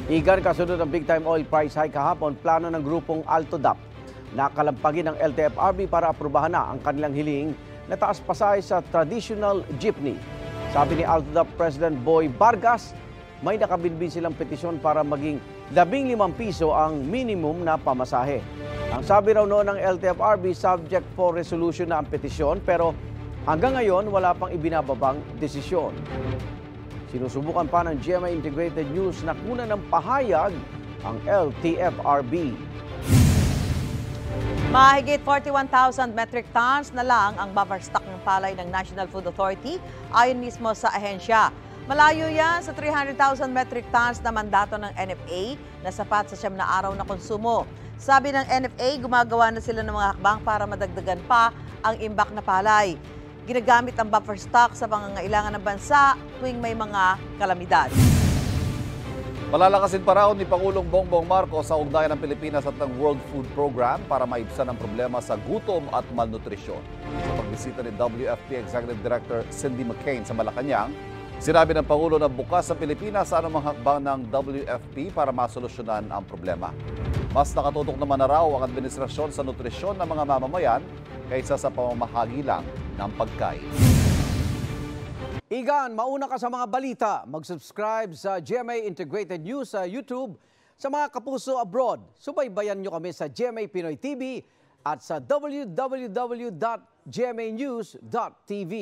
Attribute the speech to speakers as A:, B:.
A: Igan, kasunod ng big time oil price hike kahapon, plano ng grupong Altodap na kalampagin ng LTFRB para aprubahan na ang kanilang hiling na taas pasahe sa traditional jeepney. Sabi ni Altodap President Boy Vargas, may nakabinbin silang petisyon para maging 15 piso ang minimum na pamasahe. Ang sabi raw noon ng LTFRB, subject for resolution na ang petisyon, pero hanggang ngayon wala pang ibinababang desisyon. Sinusubukan pa ng GMA Integrated News na kunan ng pahayag ang LTFRB.
B: Mahigit 41,000 metric tons na lang ang buffer stock ng palay ng National Food Authority ayon mismo sa ahensya. Malayo yan sa 300,000 metric tons na mandato ng NFA na sapat sa 7 na araw na konsumo. Sabi ng NFA, gumagawa na sila ng mga hakbang para madagdagan pa ang imbak na palay. Ginagamit ang buffer stock sa pangangailangan ng bansa tuwing may mga kalamidad.
C: Palalakasin pa raw ni Pangulong Bongbong Marcos sa ugnayan ng Pilipinas at ng World Food Program para maibsan ang problema sa gutom at malnutrisyon. Sa pagbisita ni WFP Executive Director Cindy McCain sa Malacanang, sinabi ng Pangulo na bukas ang Pilipinas sa anumang hakbang ng WFP para masolusyonan ang problema. Mas nakatutok naman na raw ang administrasyon sa nutrisyon ng mga mamamayan kaysa sa pamamahagi lang ng pagkain.
A: Igan, mauna ka sa mga balita. Mag-subscribe sa GMA Integrated News sa YouTube. Sa mga kapuso abroad, subaybayan nyo kami sa GMA Pinoy TV at sa www.gmanews.tv.